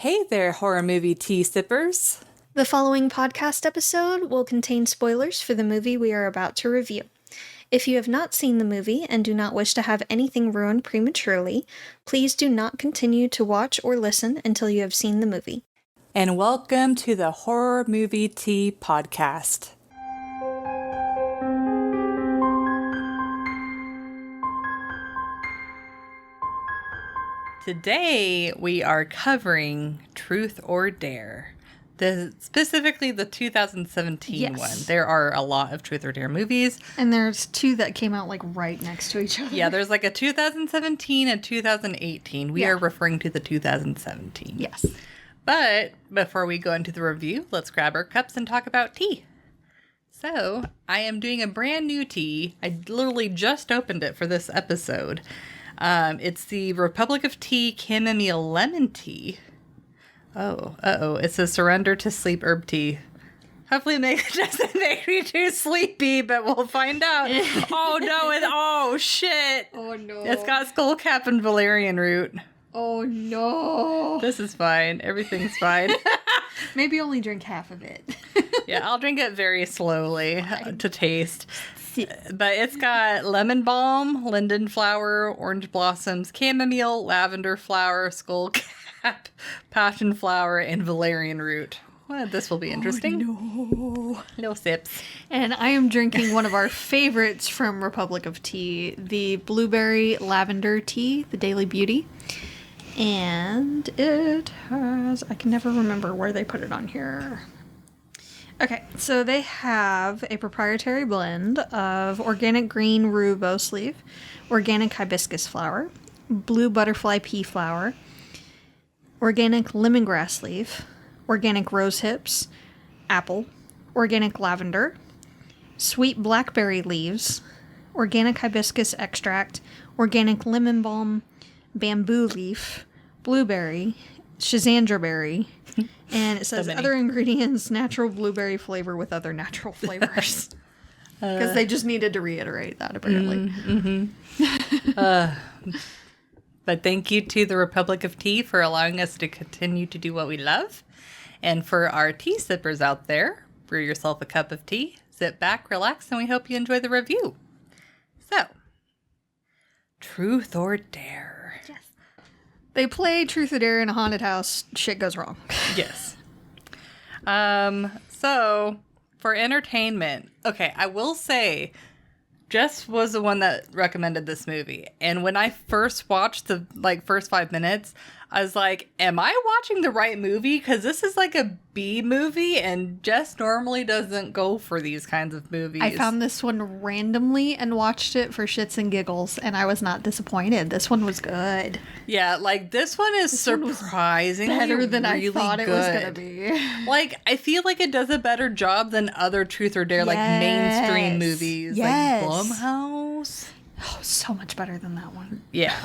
Hey there, horror movie tea sippers. The following podcast episode will contain spoilers for the movie we are about to review. If you have not seen the movie and do not wish to have anything ruined prematurely, please do not continue to watch or listen until you have seen the movie. And welcome to the Horror Movie Tea Podcast. Today we are covering Truth or Dare. Specifically the 2017 one. There are a lot of Truth or Dare movies. And there's two that came out like right next to each other. Yeah, there's like a 2017 and 2018. We are referring to the 2017. Yes. But before we go into the review, let's grab our cups and talk about tea. So, I am doing a brand new tea. I literally just opened it for this episode. It's the Republic of Tea Chamomile Lemon Tea. It says Surrender to Sleep Herb Tea. Hopefully it doesn't make me too sleepy, but we'll find out. Oh shit. Oh no. It's got skullcap and valerian root. Oh no. This is fine. Everything's fine. Maybe only drink half of it. Yeah, I'll drink it very slowly to taste. But it's got lemon balm, linden flower, orange blossoms, chamomile, lavender flower, skullcap, passion flower, and valerian root. Well, this will be interesting. Oh, no sips. And I am drinking one of our favorites from Republic of Tea, the blueberry lavender tea, the Daily Beauty. And it has, I can never remember where they put it on here. Okay, so they have a proprietary blend of organic green rooibos leaf, organic hibiscus flower, blue butterfly pea flower, organic lemongrass leaf, organic rose hips, apple, organic lavender, sweet blackberry leaves, organic hibiscus extract, organic lemon balm, bamboo leaf, blueberry, schizandra berry, and it says other ingredients, natural blueberry flavor with other natural flavors. Because they just needed to reiterate that, apparently. But thank you to the Republic of Tea for allowing us to continue to do what we love. And for our tea sippers out there, brew yourself a cup of tea, sit back, relax, and we hope you enjoy the review. So, Truth or Dare? Yes. They play Truth or Dare in a haunted house, shit goes wrong. Yes. So, for entertainment, okay, I will say, Jess was the one that recommended this movie. And when I first watched the first 5 minutes, I was like, am I watching the right movie? Because this is like a B movie, and Jess normally doesn't go for these kinds of movies. I found this one randomly and watched it for shits and giggles, and I was not disappointed. This one was good. Yeah, this one is surprisingly better than really I thought good. It was going to be. I feel like it does a better job than other Truth or Dare, mainstream movies. Yes. Like Blumhouse. Oh, so much better than that one. Yeah.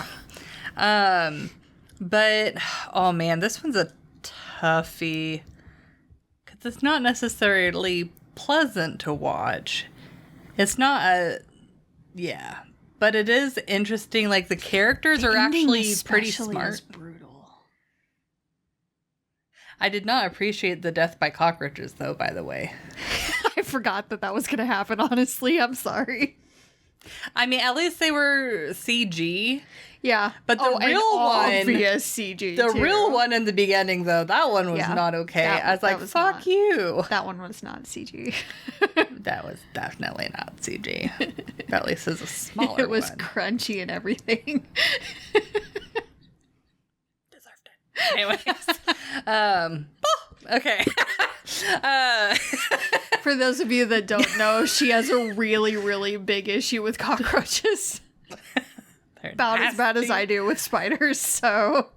But, oh man, this one's a toughie. Because it's not necessarily pleasant to watch. It's not yeah. But it is interesting. The characters are actually pretty smart. Is brutal. I did not appreciate the death by cockroaches, though, by the way. I forgot that was going to happen, honestly. I'm sorry. I mean, at least they were CG. Yeah. But the real one... obvious CG, The real one in the beginning, though, that one was not okay. I was like, fuck you. That one was not CG. That was definitely not CG. At least is a smaller one. It was crunchy and everything. Deserved it. Anyways. Okay. For those of you that don't know, she has a really, really big issue with cockroaches. About as bad as I do with spiders, so.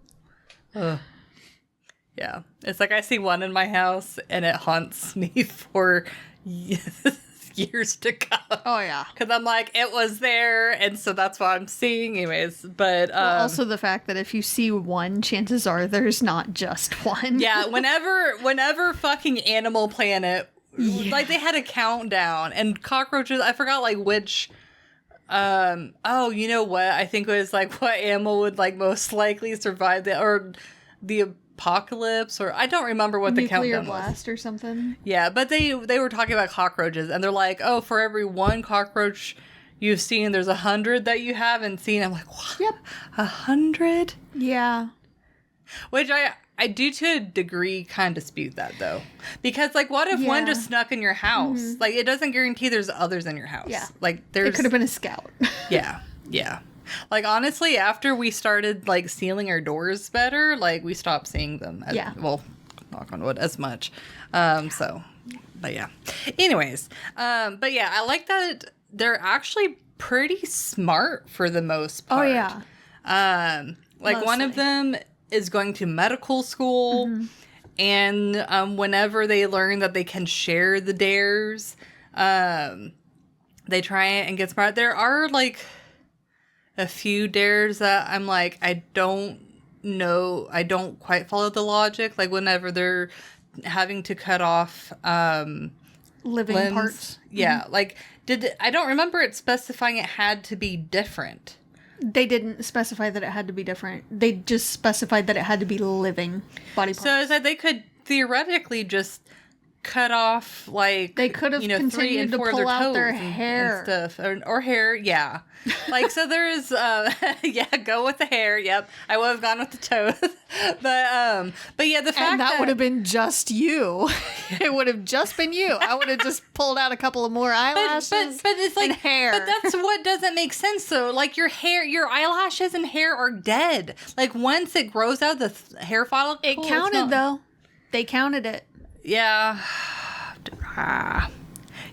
Yeah. It's like I see one in my house and it haunts me for years to come. Oh, yeah. Because I'm like, it was there, and so that's what I'm seeing anyways. But also the fact that if you see one, chances are there's not just one. Yeah, whenever fucking Animal Planet, they had a countdown, and cockroaches, I forgot which... you know what? I think it was what animal would most likely survive the apocalypse, or I don't remember what the Nuclear countdown was. blast or something. Yeah, but they were talking about cockroaches, and they're like, oh, for every one cockroach you've seen, there's 100 that you haven't seen. I'm like, what? Yep. 100? Yeah. Which I do to a degree kind of dispute that, though. Because, like, what if one Yeah. just snuck in your house? Like, it doesn't guarantee there's others in your house. Yeah. Like, there's... It could have been a scout. Yeah, yeah. Like, honestly, after we started, like, sealing our doors better, like, we stopped seeing them. Yeah. Well, knock on wood, as much. So, but yeah. Anyways, but yeah, I like that they're actually pretty smart for the most part. Oh, yeah. Like, one of Mostly. them is going to medical school, and whenever they learn that they can share the dares, they try it and get smart. There are, like, a few dares that I'm like, I don't know, I don't quite follow the logic. Like, whenever they're having to cut off Living limbs. parts. Yeah, like, I don't remember it specifying it had to be different. They didn't specify that it had to be different. They just specified that it had to be living body parts. So is that they could theoretically just cut off, like, They could have 3 continued and to 4 of pull out their toes and hair. stuff, or hair, yeah. Like, so there's yeah, go with the hair. Yep, I would have gone with the toes, but yeah, the fact and that would have been just you. It would have just been you. I would have just pulled out a couple of more eyelashes but it's like and hair. But that's what doesn't make sense though. Like, your hair, your eyelashes and hair are dead. Like, once it grows out the hair follicle, it it's counted not- though. They counted it. Yeah.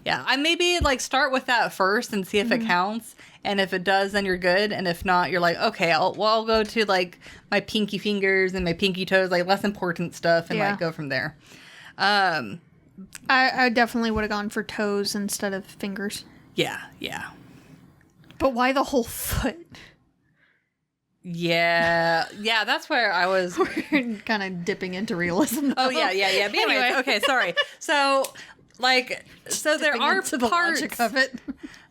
Yeah. I maybe, like, start with that first and see if it counts. And if it does, then you're good. And if not, you're like, okay, I'll go to, like, my pinky fingers and my pinky toes, like, less important stuff, and Yeah. like go from there. I definitely would have gone for toes instead of fingers. Yeah. Yeah. But why the whole foot? Yeah. Yeah. That's where I was. We're kind of dipping into realism. Oh, yeah. Yeah. Yeah. But anyways, okay. Sorry. So, like, so there Dipping are into the parts logic of it.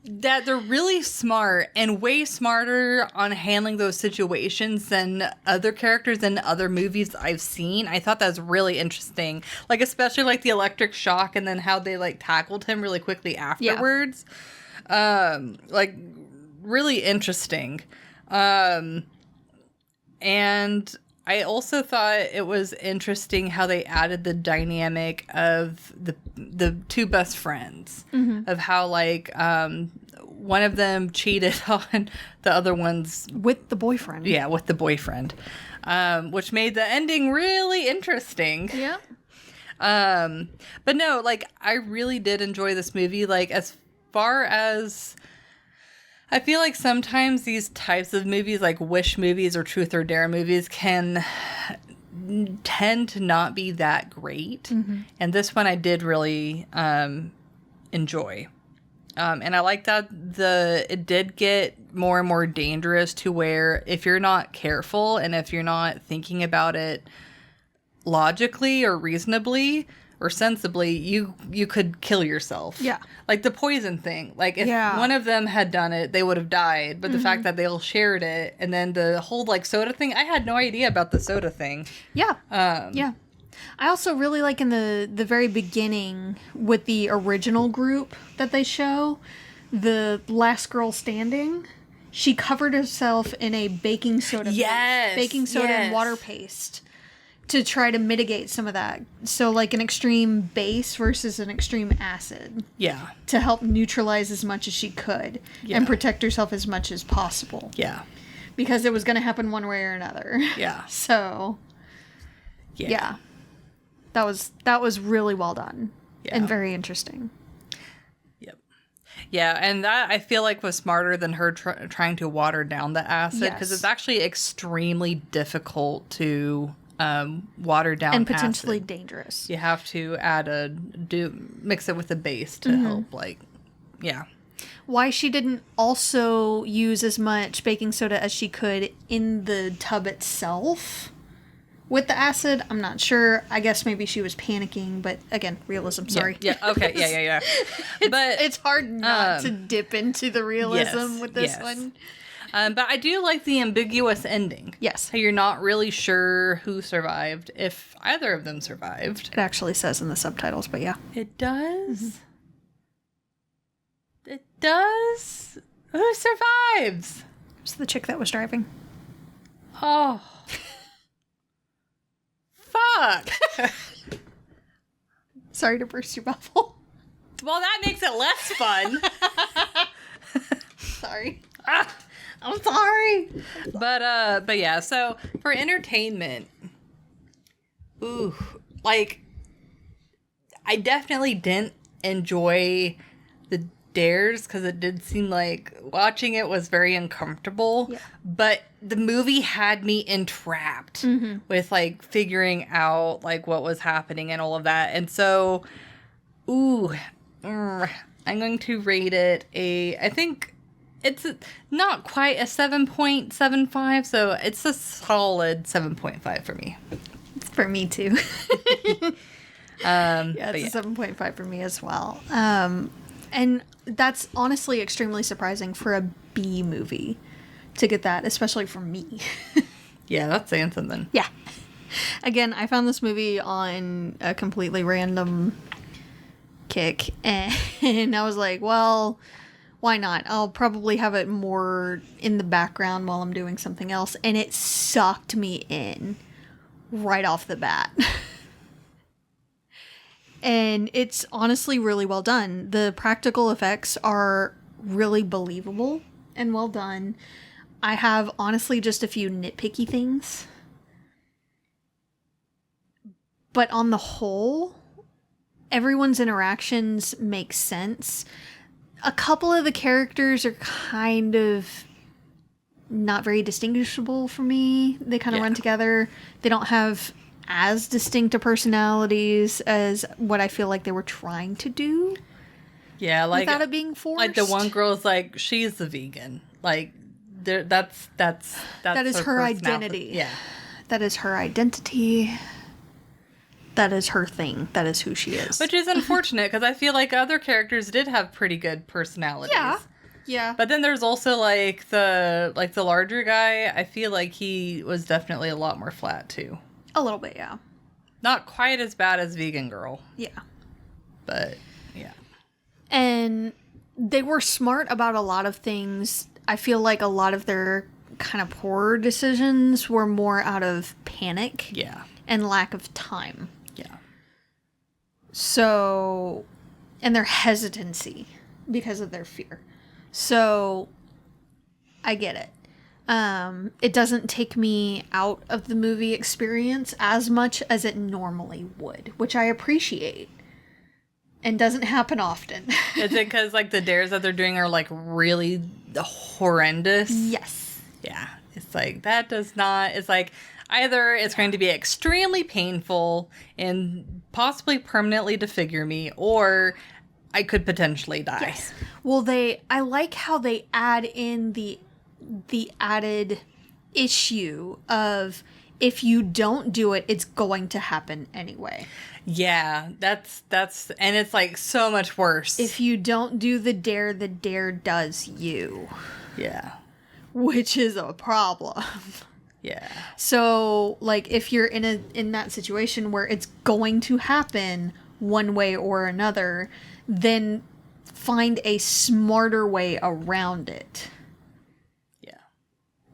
that they're really smart and way smarter on handling those situations than other characters in other movies I've seen. I thought that was really interesting. Like, especially like the electric shock and then how they like tackled him really quickly afterwards. Like, really interesting. And I also thought it was interesting how they added the dynamic of the two best friends, of how, like, one of them cheated on the other one's, With the boyfriend. yeah, with the boyfriend, which made the ending really interesting. Yeah. But no, like, I really did enjoy this movie. Like, as far as, I feel like sometimes these types of movies, like Wish movies or Truth or Dare movies, can tend to not be that great. And this one I did really enjoy. And I like that it did get more and more dangerous, to where if you're not careful and if you're not thinking about it logically or reasonably or sensibly, you could kill yourself. Yeah. Like the poison thing. Like, if Yeah. one of them had done it, they would have died. But the fact that they all shared it, and then the whole, like, soda thing, I had no idea about the soda thing. Yeah. Yeah. I also really like in the very beginning with the original group that they show, the last girl standing, she covered herself in a baking soda Yes, baking soda and yes. water paste to try to mitigate some of that. So like an extreme base versus an extreme acid, Yeah. to help neutralize as much as she could Yeah. and protect herself as much as possible, Yeah. because it was going to happen one way or another. Yeah. So yeah. That was really well done and Yeah. very interesting. Yep. Yeah, and that, I feel like, was smarter than her trying to water down the acid, because Yes. it's actually extremely difficult to water down And potentially acid. dangerous. You have to mix it with a base to help, like, yeah. Why she didn't also use as much baking soda as she could in the tub itself with the acid, I'm not sure. I guess maybe she was panicking, but again, realism, sorry. Yeah. Okay. Yeah. But It's hard not to dip into the realism yes, with this yes. one. But I do like the ambiguous ending. Yes. How you're not really sure who survived, if either of them survived. It actually says in the subtitles, but yeah. It does? It does? Who survives? It's the chick that was driving. Oh. Fuck. Sorry to burst your bubble. Well, that makes it less fun. Sorry. I'm sorry. But yeah, so for entertainment, like, I definitely didn't enjoy the dares because it did seem like watching it was very uncomfortable. Yeah. But the movie had me entrapped with like figuring out like what was happening and all of that. And so, I'm going to rate it I think it's not quite a 7.75, so it's a solid 7.5 for me. It's for me too. Yeah, it's a 7.5 for me as well. And that's honestly extremely surprising for a B movie to get that, especially for me. Yeah, that's saying something. Yeah. Again, I found this movie on a completely random kick, and I was like, well, why not? I'll probably have it more in the background while I'm doing something else, and it sucked me in right off the bat. And it's honestly really well done. The practical effects are really believable and well done. I have honestly just a few nitpicky things. But on the whole, everyone's interactions make sense. A couple of the characters are kind of not very distinguishable for me. They kind of run together. They don't have as distinct a personalities as what I feel like they were trying to do. Yeah, like without it being forced. Like the one girl's like, she's the vegan. Like that's that is her personality. identity. Yeah. That is her identity. That is her thing. That is who she is. Which is unfortunate because I feel like other characters did have pretty good personalities. Yeah. But then there's also like the larger guy. I feel like he was definitely a lot more flat too. A little bit, yeah. Not quite as bad as Vegan Girl. Yeah. But yeah. And they were smart about a lot of things. I feel like a lot of their kind of poor decisions were more out of panic. Yeah. And lack of time. Yeah. So, and their hesitancy because of their fear. So, I get it. It doesn't take me out of the movie experience as much as it normally would, which I appreciate. And doesn't happen often. Is it because like the dares that they're doing are like really horrendous? Yes. Yeah. It's like that does not. It's like either it's going to be extremely painful and possibly permanently disfigure me, or I could potentially die. Yes. Well, I like how they add in the added issue of if you don't do it, it's going to happen anyway. Yeah, that's and it's like so much worse. If you don't do the dare does you. Yeah. Which is a problem. Yeah. So, like, if you're in that situation where it's going to happen one way or another, then find a smarter way around it. Yeah.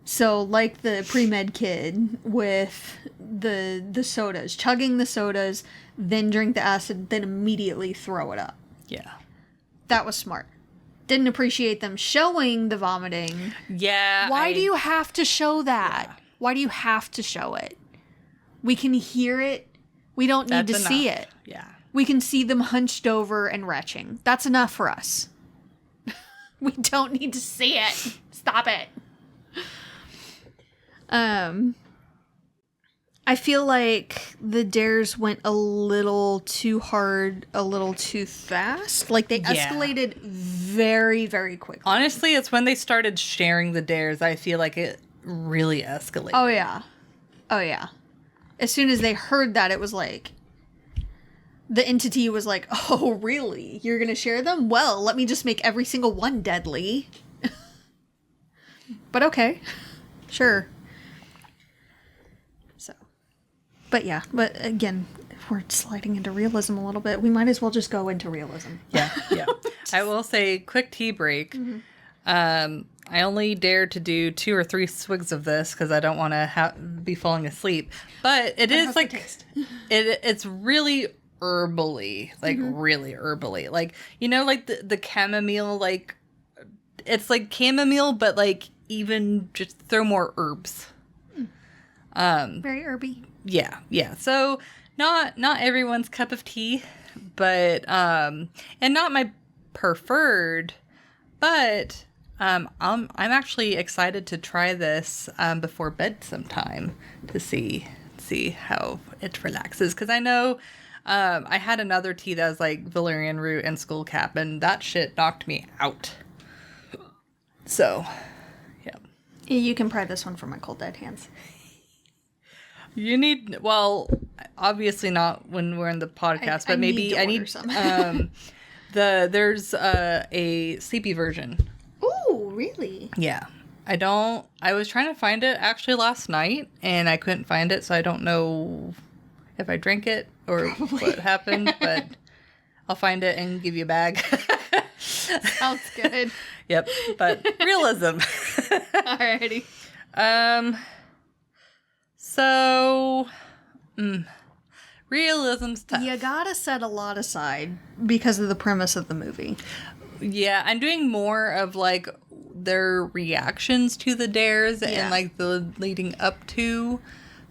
So, like the pre-med kid with the sodas, chugging the sodas, then drink the acid, then immediately throw it up. Yeah. That was smart. Didn't appreciate them showing the vomiting. Yeah. Why do you have to show that? Yeah. Why do you have to show it? We can hear it. We don't need to see it. Yeah. We can see them hunched over and retching. That's enough for us. We don't need to see it. Stop it. I feel like the dares went a little too hard, a little too fast. Like they escalated very, very quickly. Honestly, it's when they started sharing the dares, I feel like it really escalated. Oh, yeah. Oh, yeah. As soon as they heard that, it was like, the entity was like, oh, really? You're going to share them? Well, let me just make every single one deadly. but okay. Sure. So, but yeah, but again, if we're sliding into realism a little bit, we might as well just go into realism. Yeah, yeah. I will say, quick tea break. I only dare to do 2 or 3 swigs of this because I don't want to be falling asleep. But it is like it's really herbally, like really herbally. Like, you know, like the chamomile, like it's like chamomile, but like even just throw more herbs. Very herby. Yeah, yeah. So not everyone's cup of tea, but and not my preferred, but I'm actually excited to try this before bed sometime to see how it relaxes, because I know I had another tea that was like valerian root and skullcap, and that shit knocked me out. So, yeah. You can pry this one for my cold dead hands. You need, well, obviously not when we're in the podcast, but maybe I need some. there's a sleepy version. Ooh, really? Yeah. I was trying to find it actually last night and I couldn't find it, so I don't know if I drank it or what happened, but I'll find it and give you a bag. Sounds good. Yep. But realism. Alrighty. So realism's tough. You gotta set a lot aside because of the premise of the movie. Yeah, I'm doing more of like their reactions to the dares and like the leading up to.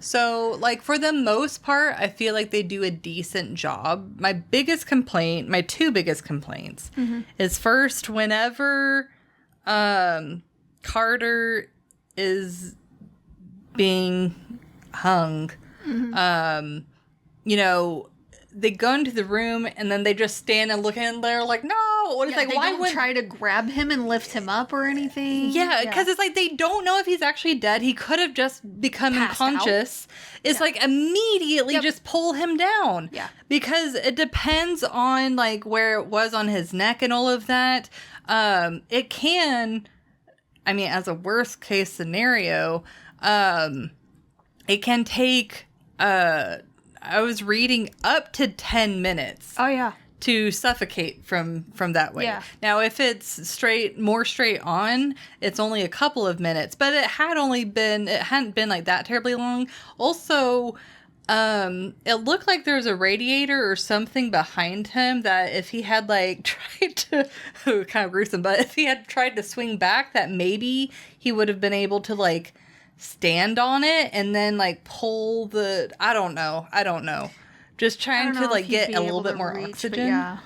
So like for the most part, I feel like they do a decent job. My two biggest complaints is first, whenever Carter is being hung, you know, they go into the room and then they just stand and look and they're like, no. What is like? They why don't would try to grab him and lift him up or anything? Yeah, because it's like they don't know if he's actually dead. He could have just become Passed unconscious. It's like immediately just pull him down. Yeah. Because it depends on like where it was on his neck and all of that. It can, I mean, as a worst case scenario, it can take I was reading up to 10 minutes. Oh yeah. To suffocate from that way. Yeah. Now, if it's more straight on, it's only a couple of minutes, but it hadn't been like that terribly long. Also, it looked like there was a radiator or something behind him that if he had like tried to, kind of gruesome, but if he had tried to swing back, that maybe he would have been able to like stand on it and then like pull I don't know. Just trying to like get a little bit more oxygen. Yeah.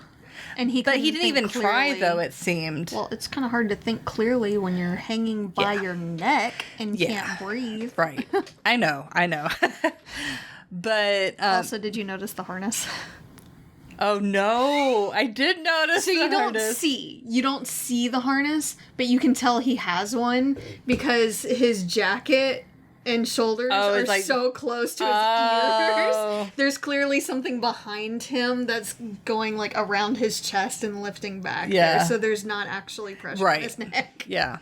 And he didn't even try though, it seemed. Well, it's kind of hard to think clearly when you're hanging by your neck and can't breathe. Right. I know. But also, did you notice the harness? Oh no, I did notice. So you don't see the harness, but you can tell he has one because his jacket and shoulders are like, so close to his ears. There's clearly something behind him that's going like around his chest and lifting back. Yeah. There, so there's not actually pressure on his neck. Yeah.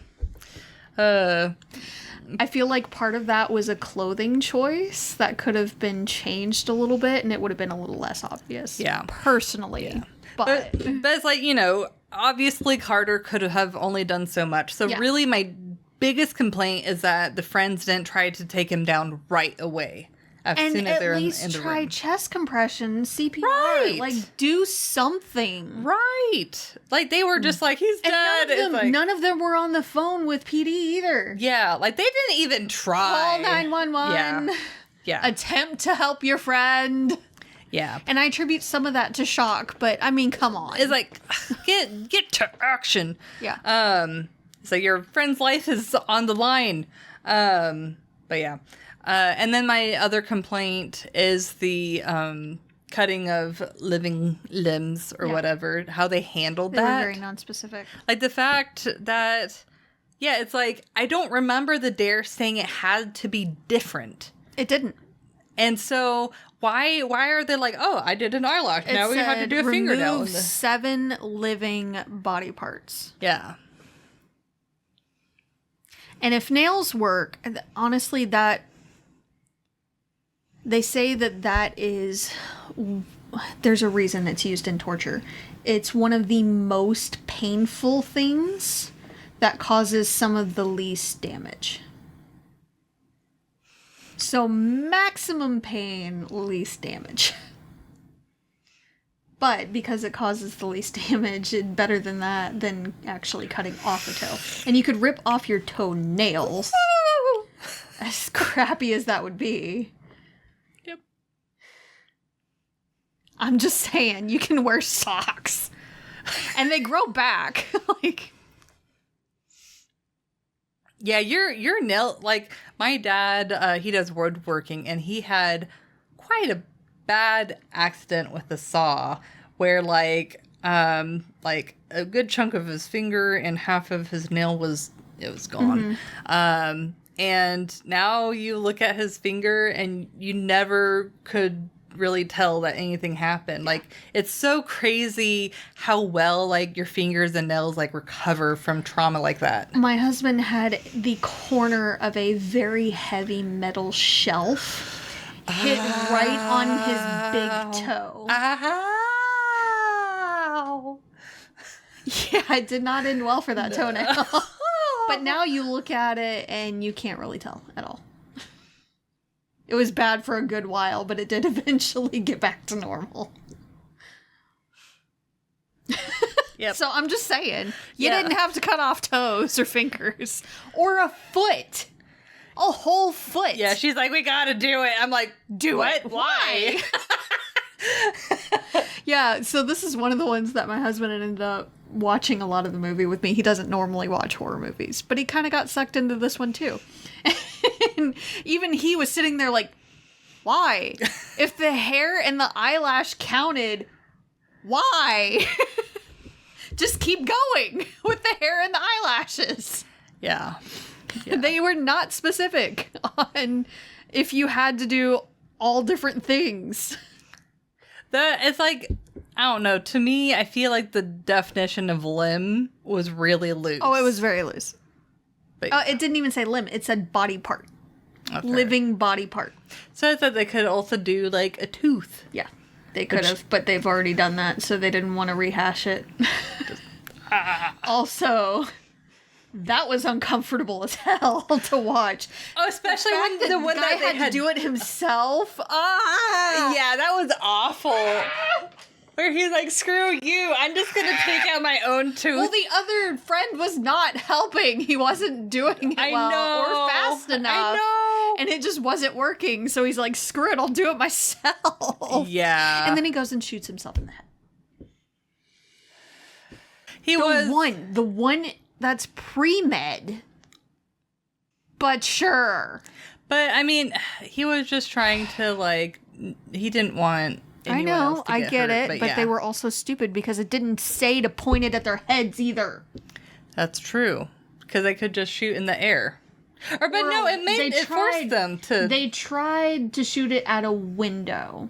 I feel like part of that was a clothing choice that could have been changed a little bit and it would have been a little less obvious. Yeah. Personally. Yeah. But it's like, you know, obviously Carter could have only done so much. So really my biggest complaint is that the friends didn't try to take him down right away. As soon as they're in the room. Try chest compression, CPR. Right. Like, do something. Right. Like, they were just like, he's dead. None of them were on the phone with PD either. Yeah. Like, they didn't even try. Call 911. Yeah. Attempt to help your friend. Yeah. And I attribute some of that to shock, but I mean, come on. It's like, get to action. Yeah. So your friend's life is on the line. But yeah. And then my other complaint is the cutting of living limbs or whatever, how they handled that. They were very non-specific. Like the fact that, it's like, I don't remember the dare saying it had to be different. It didn't. And so why are they like, oh, I did an eyelash. Now we have to do a fingernail. Remove 7 living body parts. Yeah. And if nails work, honestly, that they say that is, there's a reason it's used in torture. It's one of the most painful things that causes some of the least damage. So maximum pain, least damage. But because it causes the least damage, it's better than that than actually cutting off a toe. And you could rip off your toenails. As crappy as that would be. Yep. I'm just saying, you can wear socks. And they grow back. Like... Yeah, your nail, like, my dad, he does woodworking, and he had quite a bad accident with a saw where, like a good chunk of his finger and half of his nail was gone. Mm-hmm. And now you look at his finger and you never could really tell that anything happened. Like, it's so crazy how well, like, your fingers and nails, like, recover from trauma like that. My husband had the corner of a very heavy metal shelf hit right on his big toe. Ow! Yeah, it did not end well for that toenail. But now you look at it and you can't really tell at all. It was bad for a good while, but it did eventually get back to normal. Yep. So I'm just saying, you Yeah. didn't have to cut off toes or fingers or a foot. A whole foot. Yeah, she's like, we gotta do it. I'm like, do it? Why? Yeah, so this is one of the ones that my husband ended up watching a lot of the movie with me. He doesn't normally watch horror movies, but he kind of got sucked into this one too. And even he was sitting there like, why? If the hair and the eyelash counted, why? Just keep going with the hair and the eyelashes. Yeah. They were not specific on if you had to do all different things. It's like, I don't know. To me, I feel like the definition of limb was really loose. Oh, it was very loose. But, It didn't even say limb. It said body part. okay. Living body part. So I said they could also do, like, a tooth. Yeah. They could have, but they've already done that, so they didn't want to rehash it. Also, that was uncomfortable as hell to watch. Oh, especially when the one guy that they had to do it himself. Ah! Yeah, that was awful. Where he's like, screw you, I'm just gonna take out my own tooth. Well, the other friend was not helping. He wasn't doing it well or fast enough. I know. And it just wasn't working. So he's like, screw it, I'll do it myself. Yeah. And then he goes and shoots himself in the head. The one that's pre-med. But sure. But, I mean, he was just trying to, like, he didn't want anyone else to I get hurt, it, but yeah. they were also stupid because it didn't say to point it at their heads either. That's true. Because they could just shoot in the air. Or, but no, it forced them to. They tried to shoot it at a window,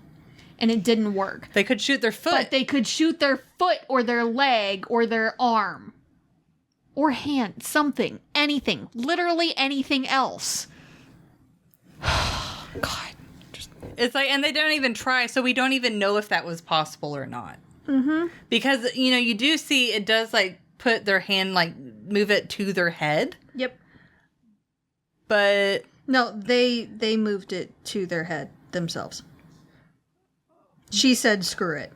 and it didn't work. They could shoot their foot. But they could shoot their foot or their leg or their arm. Or hand. Something. Anything. Literally anything else. God. It's like, and they don't even try, so we don't even know if that was possible or not. Mm-hmm. Because, you know, you do see it does, like, put their hand, like, move it to their head. Yep. But No, they moved it to their head themselves. She said, screw it.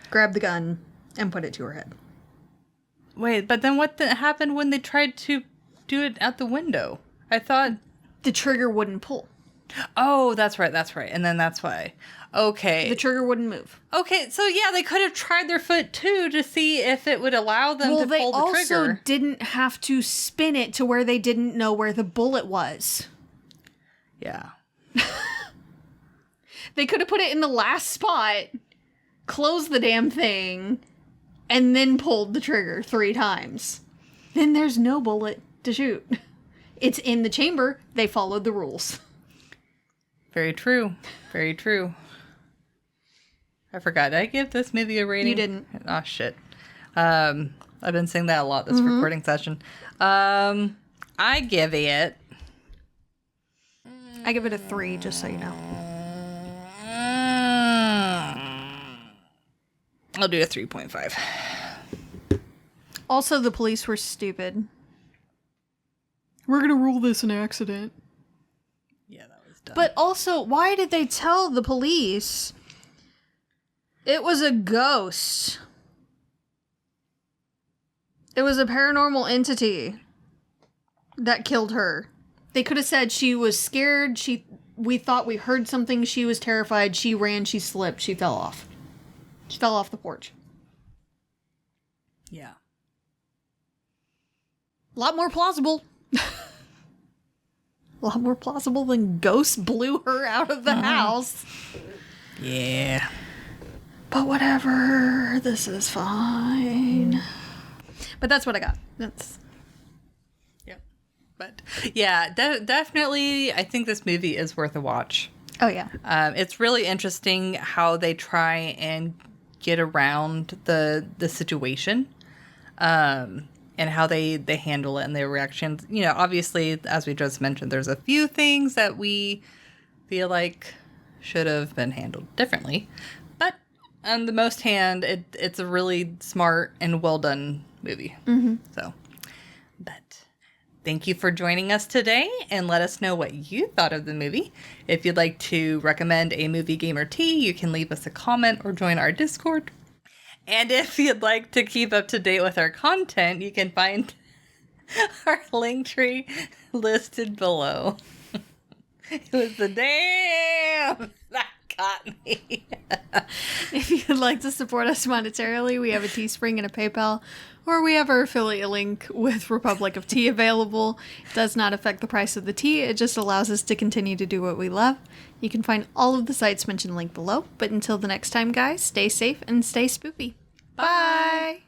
Grab the gun and put it to her head. wait, but then what happened when they tried to do it out the window? I thought, The trigger wouldn't pull. oh, that's right. And then that's why. Okay. The trigger wouldn't move. Okay, so yeah, they could have tried their foot too to see if it would allow them to They pull the also trigger. didn't have to spin it to where they didn't know where the bullet was. Yeah. They could have put it in the last spot, closed the damn thing, and then pulled the trigger 3 times. Then there's no bullet to shoot. It's in the chamber. They followed the rules. Very true. Very true. I forgot. Did I give this movie a rating? You didn't. Oh, shit. I've been saying that a lot this recording session. I give it. I give it a 3, just so you know. I'll do a 3.5. Also, the police were stupid. We're gonna rule this an accident. Yeah, that was dumb. But also, why did they tell the police it was a ghost? It was a paranormal entity that killed her. They could have said she was scared, we thought we heard something, she was terrified, she ran, she slipped, she fell off. She fell off the porch. Yeah. A lot more plausible. A lot more plausible than ghosts blew her out of the house. Yeah. But whatever, this is fine. But that's what I got. That's... Yep. But yeah, definitely, I think this movie is worth a watch. Oh, yeah. It's really interesting how they try and get around the situation, and how they handle it and their reactions. You know, obviously, as we just mentioned, there's a few things that we feel like should have been handled differently. But on the most hand, it's a really smart and well done movie. Mm-hmm. So, but thank you for joining us today, and let us know what you thought of the movie. If you'd like to recommend a movie, game, or tea, you can leave us a comment or join our Discord. And if you'd like to keep up to date with our content, you can find our link tree listed below. It was the damn that got me. If you'd like to support us monetarily, we have a Teespring and a PayPal, or we have our affiliate link with Republic of Tea available. It does not affect the price of the tea, it just allows us to continue to do what we love. You can find all of the sites mentioned linked below, but until the next time, guys, stay safe and stay spoopy. Bye!